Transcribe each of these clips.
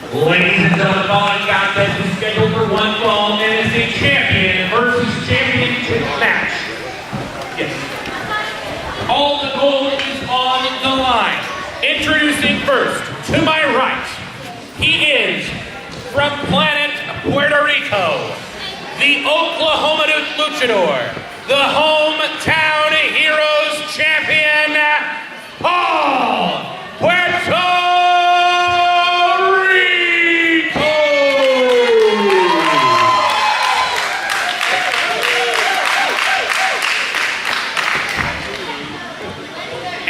Ladies and gentlemen, the following contest is scheduled for one fall and is a champion versus championship match. Yes. All the gold is on the line. Introducing first, to my right, he is from planet Puerto Rico, the Oklahoma Luchador, the hometown heroes champion, Paul Puertorico.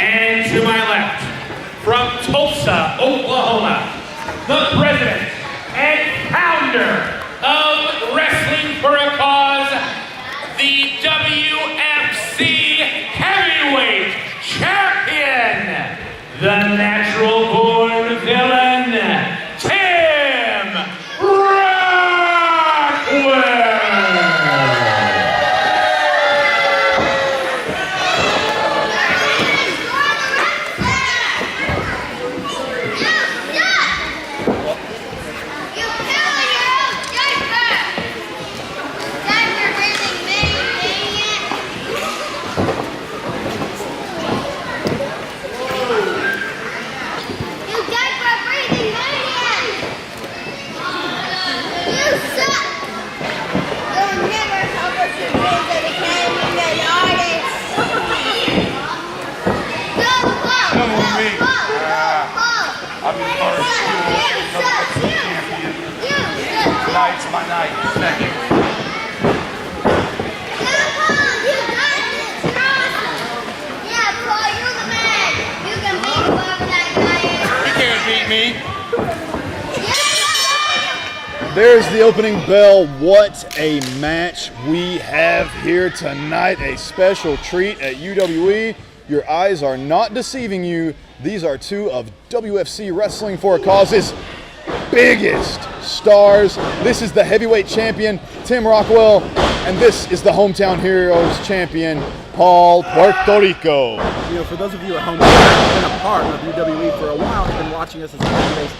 And to my left, from Tulsa, Oklahoma, the president and founder of Wrestling for a Cause, the WFC heavyweight champion, the natural-born villain, Tim Rockwell. Tonight's my night. Second. He can't beat me. There's the opening bell. What a match we have here tonight. A special treat at UWE. Your eyes are not deceiving you. These are two of WFC Wrestling for a Cause's biggest stars. This is the heavyweight champion, Tim Rockwell, and this is the hometown heroes champion, Paul Puertorico. You know, for those of you at home who have been a part of UWE for a while, have been watching us as a fan base,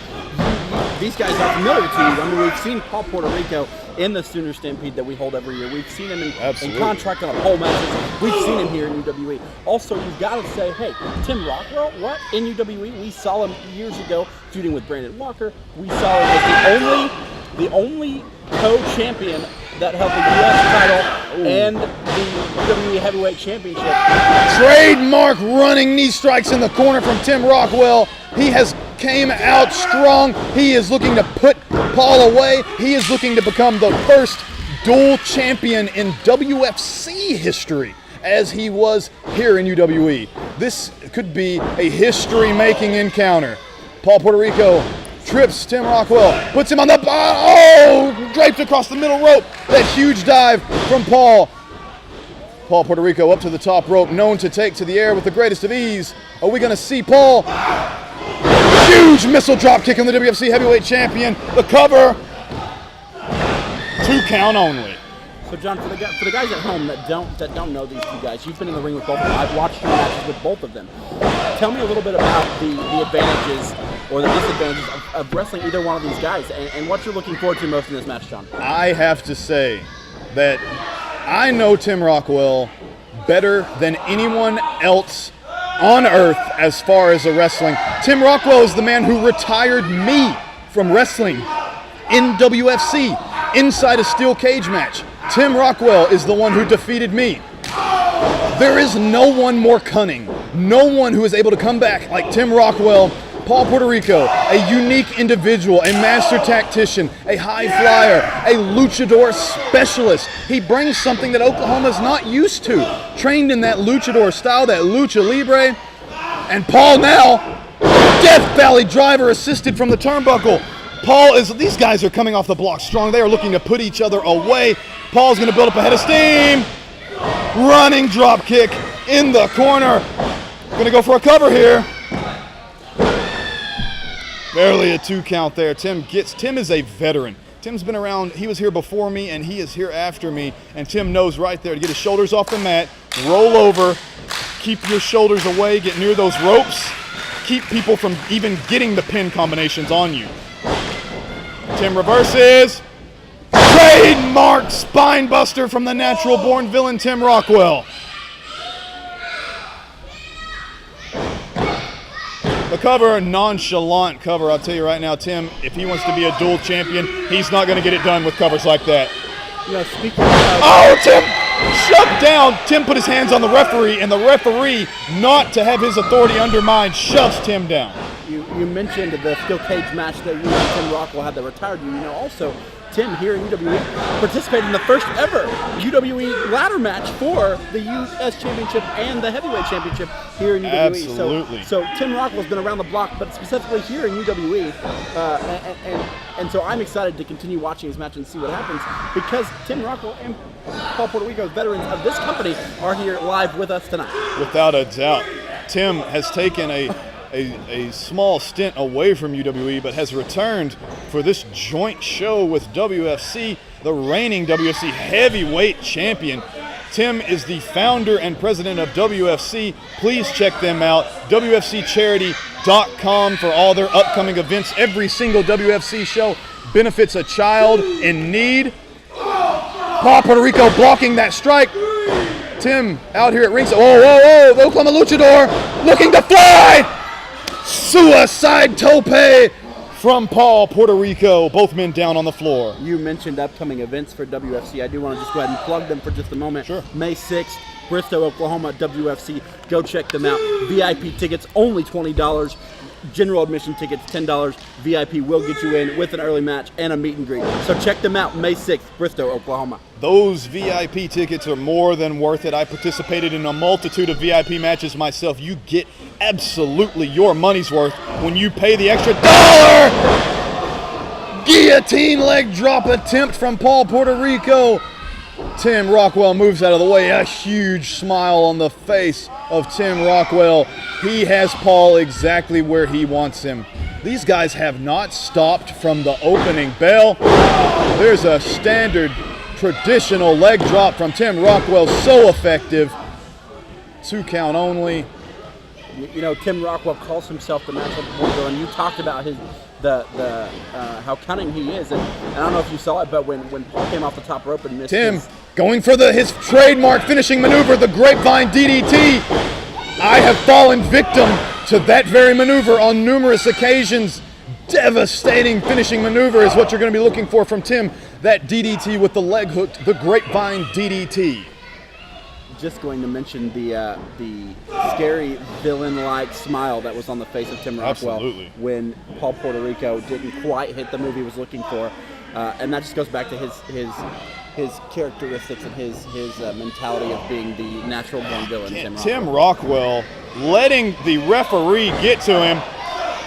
these guys are familiar to you. I mean, we've seen Paul Puertorico in the Sooner Stampede that we hold every year. We've seen him in contract on a pole matches. We've seen him here in UWE. Also, you've got to say, hey, Tim Rockwell, what? In UWE, we saw him years ago feuding with Brandon Walker. We saw him as the only co-champion that held the U.S. title and the UWE Heavyweight Championship. Trademark running knee strikes in the corner from Tim Rockwell. He has came out strong. He is looking to put Paul away. He is looking to become the first dual champion in WFC history, as he was here in UWE. This could be a history-making encounter. Paul Puertorico trips Tim Rockwell, puts him on the draped across the middle rope. That huge dive from Paul. Paul Puertorico up to the top rope, known to take to the air with the greatest of ease. Are we going to see Paul? Huge missile drop kick on the WFC heavyweight champion. The cover. 2 count only. So, John, for the guys at home that don't know these two guys, you've been in the ring with both of them. I've watched your matches with both of them. Tell me a little bit about the advantages or the disadvantages of wrestling either one of these guys and what you're looking forward to most in this match, John. I have to say that I know Tim Rockwell better than anyone else on earth as far as the wrestling. Tim Rockwell is the man who retired me from wrestling in WFC inside a steel cage match. Tim Rockwell is the one who defeated me. There is no one more cunning, no one who is able to come back like Tim Rockwell. Paul Puertorico, a unique individual, a master tactician, a high flyer, a luchador specialist. He brings something that Oklahoma is not used to. Trained in that luchador style, that lucha libre. And Paul now, Death Valley driver assisted from the turnbuckle. These guys are coming off the block strong. They are looking to put each other away. Paul's going to build up a head of steam. Running drop kick in the corner. Going to go for a cover here. Barely a 2 count there. Tim is a veteran. Tim's been around, he was here before me and he is here after me, and Tim knows right there to get his shoulders off the mat, roll over, keep your shoulders away, get near those ropes, keep people from even getting the pin combinations on you. Tim reverses. Trademark spine buster from the natural born villain Tim Rockwell. The cover, a nonchalant cover. I'll tell you right now, Tim, if he wants to be a dual champion, he's not going to get it done with covers like that. You know, speaking of, Oh, Tim shoved down. Tim put his hands on the referee, and the referee, not to have his authority undermined, shoves Tim down. you mentioned the steel cage match that you and Tim Rockwell had that retired you. You know, also, Tim here in UWE participated in the first ever UWE ladder match for the US Championship and the Heavyweight Championship here in UWE. Absolutely. So Tim Rockwell's been around the block, but specifically here in UWE, and so I'm excited to continue watching his match and see what happens, because Tim Rockwell and Paul Puertorico, veterans of this company, are here live with us tonight. Without a doubt. Tim has taken a small stint away from UWE, but has returned for this joint show with WFC, the reigning WFC heavyweight champion. Tim is the founder and president of WFC. Please check them out, WFCcharity.com, for all their upcoming events. Every single WFC show benefits a child in need. Paul Puertorico blocking that strike. Tim out here at ringside. Whoa, whoa, whoa, the Oklahoma Luchador looking to fly. Suicide tope from Paul Puertorico. Both men down on the floor. You mentioned upcoming events for WFC. I do want to just go ahead and plug them for just a moment. Sure. May 6th, Bristow, Oklahoma, WFC. Go check them out. VIP tickets, only $20. General admission tickets, $10. VIP will get you in with an early match and a meet and greet. So check them out, May 6th, Bristow, Oklahoma. Those VIP tickets are more than worth it. I participated in a multitude of VIP matches myself. You get absolutely your money's worth when you pay the extra $1. Guillotine leg drop attempt from Paul Puertorico. Tim Rockwell moves out of the way. A huge smile on the face of Tim Rockwell. He has Paul exactly where he wants him. These guys have not stopped from the opening bell. There's a standard traditional leg drop from Tim Rockwell, so effective. 2 count only. You know, Tim Rockwell calls himself the natural born villain. You talked about his how cunning he is, and I don't know if you saw it, but when Paul came off the top rope and missed Tim going for his trademark finishing maneuver, the grapevine DDT. I have fallen victim to that very maneuver on numerous occasions. Devastating finishing maneuver is what you're going to be looking for from Tim. That DDT with the leg hook, the grapevine DDT. Just going to mention the scary villain-like smile that was on the face of Tim Rockwell. Absolutely. When Paul Puertorico didn't quite hit the move he was looking for, and that just goes back to his characteristics and his mentality of being the natural-born villain. Tim Rockwell letting the referee get to him.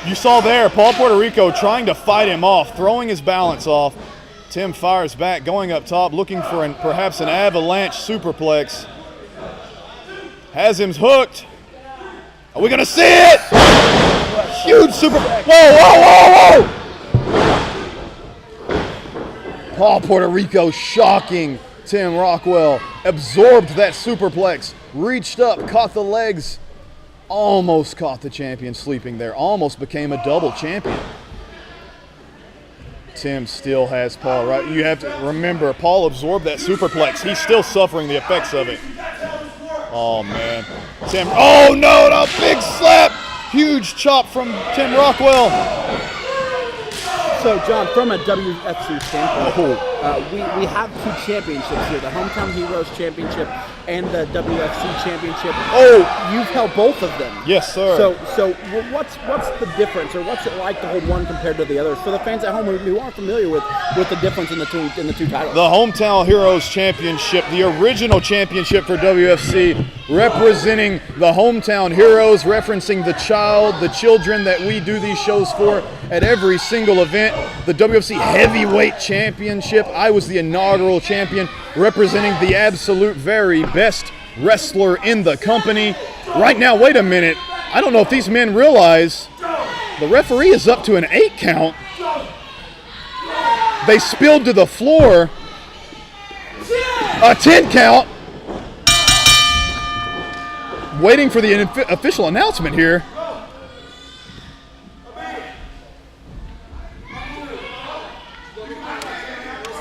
You saw there Paul Puertorico trying to fight him off, throwing his balance off. Tim fires back, going up top, looking for perhaps an avalanche superplex. Has him hooked. Are we gonna see it? Huge super. Whoa, whoa, whoa, whoa! Paul Puertorico shocking Tim Rockwell. Absorbed that superplex. Reached up, caught the legs. Almost caught the champion sleeping there. Almost became a double champion. Tim still has Paul, right? You have to remember, Paul absorbed that superplex. He's still suffering the effects of it. Oh, man. Tim, oh, no, a big slap. Huge chop from Tim Rockwell. So, John, from a WFC standpoint, we have 2 championships here, the Hometown Heroes Championship and the WFC Championship. Oh! You've held both of them. Yes, sir. So what's the difference, or what's it like to hold one compared to the others? For the fans at home who aren't familiar with the difference in the two titles. The Hometown Heroes Championship, the original championship for WFC, representing the Hometown Heroes, referencing the children that we do these shows for at every single event. The WFC Heavyweight Championship, I was the inaugural champion, representing the absolute very best wrestler in the company. Right now, wait a minute. I don't know if these men realize the referee is up to an 8 count. They spilled to the floor. A 10 count. Waiting for the official announcement here.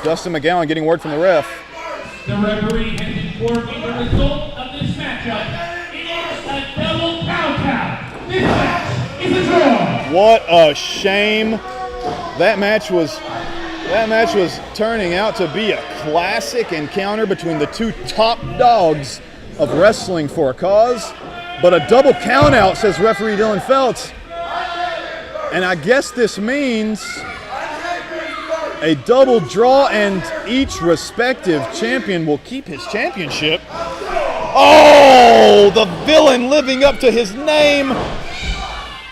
Dustin McGowan getting word from the ref. The referee has informed me the result of this matchup. It is a double count. This match is a draw. What a shame. That match was turning out to be a classic encounter between the two top dogs of wrestling for a cause. But a double count out, says referee Dylan Feltz. And I guess this means a double draw, and each respective champion will keep his championship. Oh, the villain living up to his name.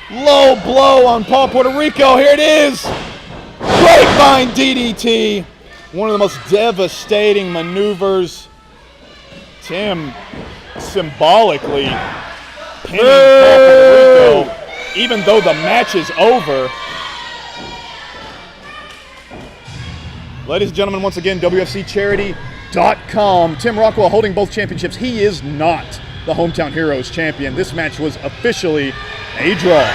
Low blow on Paul Puertorico. Here it is. Grapevine DDT. One of the most devastating maneuvers. Tim symbolically pinning Paul Puertorico, even though the match is over. Ladies and gentlemen, once again, WFCcharity.com. Tim Rockwell holding both championships. He is not the Hometown Heroes champion. This match was officially a draw.